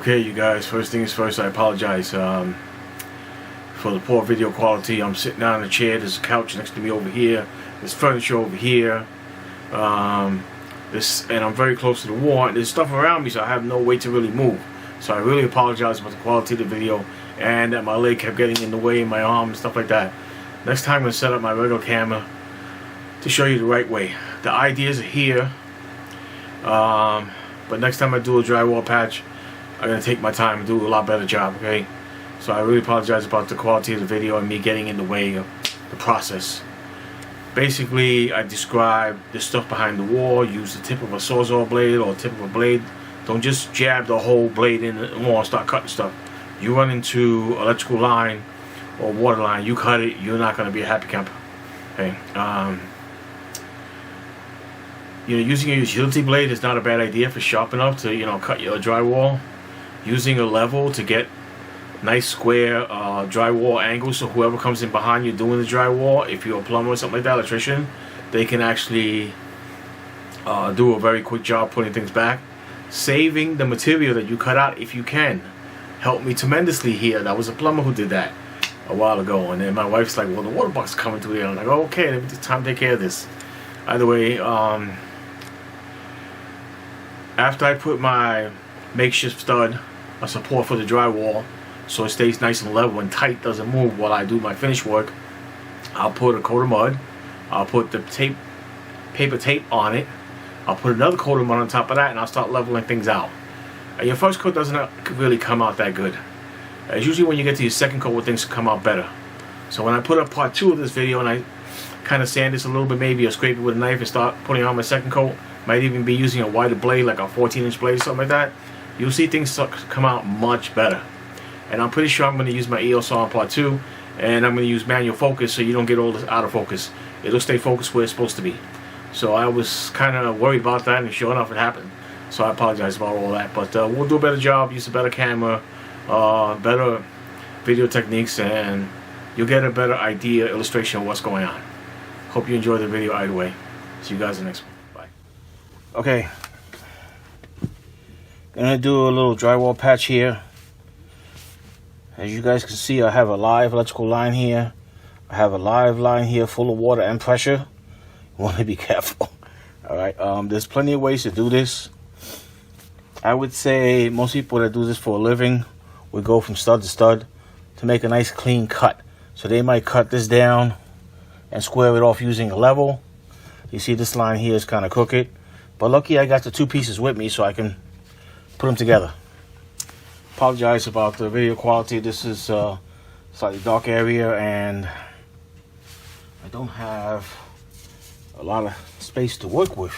Okay, you guys, first things first, I apologize for the poor video quality. I'm sitting down in a chair. There's a couch next to me over here. There's furniture over here. And I'm very close to the wall. There's stuff around me, so I have no way to really move. So I really apologize about the quality of the video and that my leg kept getting in the way, my arm and stuff like that. Next time I'm going to set up my regular camera to show you the right way. The ideas are here. But next time I do a drywall patch, I'm going to take my time and do a lot better job, okay? So I really apologize about the quality of the video and me getting in the way of the process. Basically, I describe the stuff behind the wall. Use the tip of a sawzall blade or tip of a blade. Don't just jab the whole blade in the wall and start cutting stuff. You run into electrical line or water line, you cut it, you're not going to be a happy camper, okay? Using a utility blade is not a bad idea for sharp enough to, cut your drywall. Using a level to get nice square drywall angles, so whoever comes in behind you doing the drywall, if you're a plumber or something like that, electrician, they can actually do a very quick job putting things back. Saving the material that you cut out if you can helped me tremendously here. That was a plumber who did that a while ago, and then my wife's like, well, the water buck's coming through there. I'm like, oh, okay, let me take time to take care of this. Either way, after I put my makeshift stud, a support for the drywall, so it stays nice and level and tight, doesn't move while I do my finish work, I'll put a coat of mud. I'll put the paper tape on it. I'll put another coat of mud on top of that, and I'll start leveling things out. Your first coat doesn't really come out that good. It's usually when you get to your second coat where things come out better. So when I put up part 2 of this video and I kind of sand this a little bit, maybe, or scrape it with a knife and start putting on my second coat, might even be using a wider blade, like a 14-inch blade or something like that, you'll see things come out much better. And I'm pretty sure I'm going to use my EOS on part 2, and I'm going to use manual focus so you don't get all this out of focus. It'll stay focused where it's supposed to be. So I was kind of worried about that, and sure enough it happened. So I apologize about all that, but we'll do a better job, use a better camera, better video techniques, and you'll get a better idea, illustration of what's going on. Hope you enjoyed the video either way. See you guys in the next one. Bye. Okay. Gonna do a little drywall patch here. As you guys can see, I have a live electrical line here. I have a live line here full of water and pressure. You want to be careful. Alright, there's plenty of ways to do this. I would say most people that do this for a living would go from stud to stud to make a nice clean cut. So they might cut this down and square it off using a level. You see this line here is kind of crooked. But lucky I got the 2 pieces with me so I can put them together. Apologize about the video quality. This is a slightly dark area and I don't have a lot of space to work with,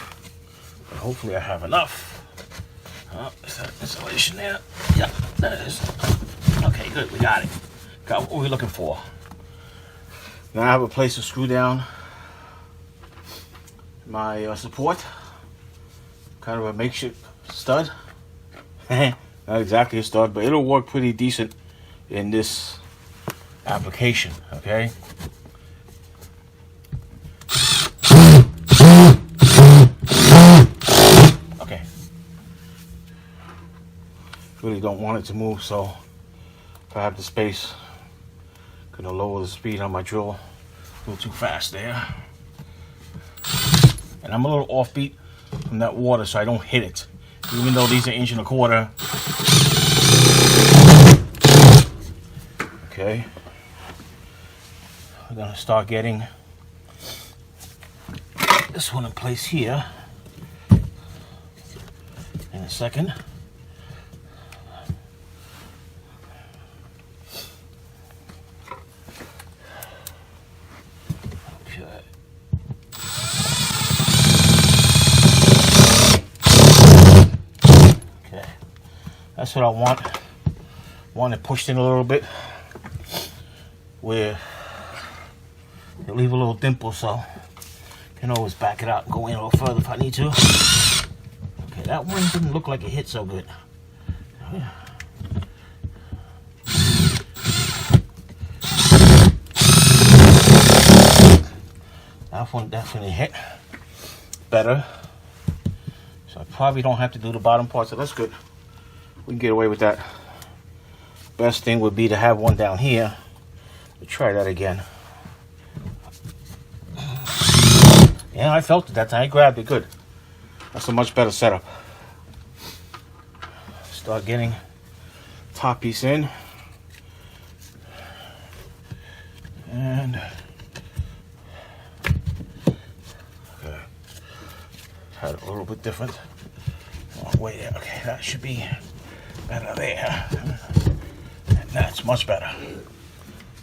but hopefully I have enough. Is that insulation there? Yeah, there it is. Okay, good, we got it. Got what we're looking for. Now I have a place to screw down my support. Kind of a makeshift stud. Not exactly a stud, but it'll work pretty decent in this application, okay? Okay. Really don't want it to move, so if I have the space, I'm gonna lower the speed on my drill a little too fast there. And I'm a little offbeat from that water, so I don't hit it. Even though these are 1.25 inches. Okay. We're gonna start getting this one in place here in a second. Okay. Okay. That's what I want. Want it pushed in a little bit where it'll leave a little dimple, so I can always back it out and go in a little further if I need to. Okay, that one didn't look like it hit so good. That one definitely hit better. So I probably don't have to do the bottom part, so that's good. we can get away with that. Best thing would be to have one down here. Let's try that again. Yeah, I felt it that time. I grabbed it good. That's a much better setup. Start getting top piece in. And okay, had it a little bit different. Oh, wait, okay, that should be better there. And that's much better.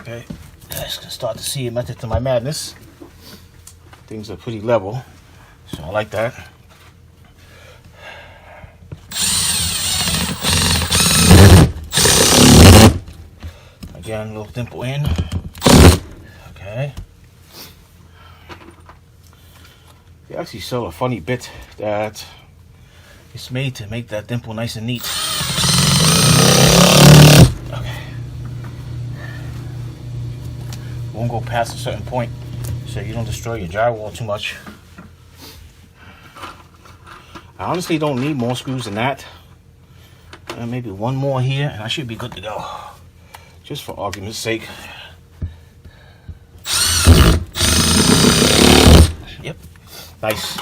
Okay, I can start to see a method to my madness. Things are pretty level, so I like that. Again, a little dimple in. Okay. They actually sell a funny bit that is made to make that dimple nice and neat. Okay. Won't go past a certain point so you don't destroy your drywall too much. I honestly don't need more screws than that. Maybe one more here and I should be good to go. Just for argument's sake. Yep, nice.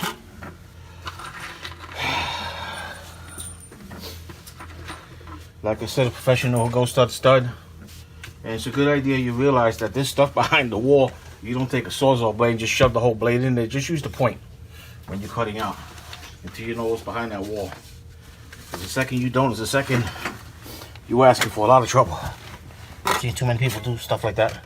Like I said, a professional who goes stud to stud. And it's a good idea you realize that this stuff behind the wall, you don't take a Sawzall blade and just shove the whole blade in there. Just use the point when you're cutting out until you know what's behind that wall. Because the second you don't is the second you're asking for a lot of trouble. I've seen too many people do stuff like that.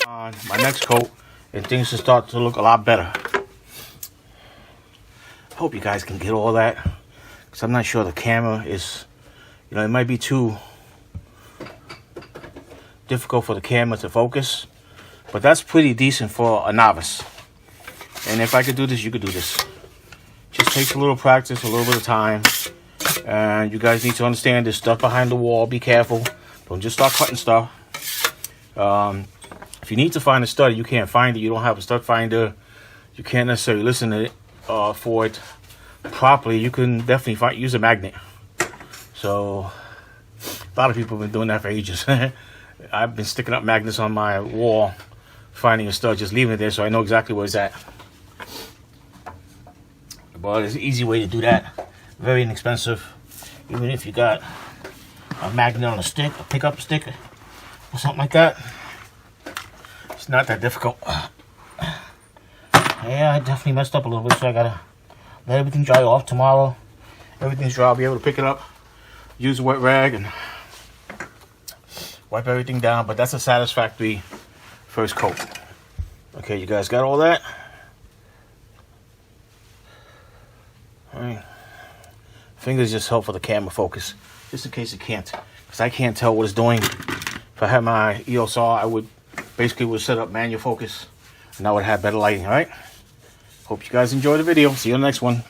On my next coat, and things should start to look a lot better. Hope you guys can get all that, because I'm not sure the camera is, you know, it might be too difficult for the camera to focus, but that's pretty decent for a novice. And if I could do this, you could do this. Just takes a little practice, a little bit of time, and you guys need to understand there's stuff behind the wall. Be careful. Don't just start cutting stuff. If you need to find a stud, you can't find it, you don't have a stud finder, you can't necessarily listen to it for it properly, you can definitely use a magnet. So a lot of people have been doing that for ages. I've been sticking up magnets on my wall, finding a stud, just leaving it there so I know exactly where it's at. But it's an easy way to do that, very inexpensive. Even if you got a magnet on a stick, a pickup stick or something like that, it's not that difficult. Yeah, I definitely messed up a little bit, so I gotta let everything dry off. Tomorrow, everything's dry, I'll be able to pick it up, use a wet rag, and wipe everything down. But that's a satisfactory first coat. Okay, you guys got all that? All right. Fingers just help for the camera focus, just in case it can't, because I can't tell what it's doing. If I had my EOS saw, I would basically set up manual focus, and I would have better lighting. All right. Hope you guys enjoy the video. See you on the next one.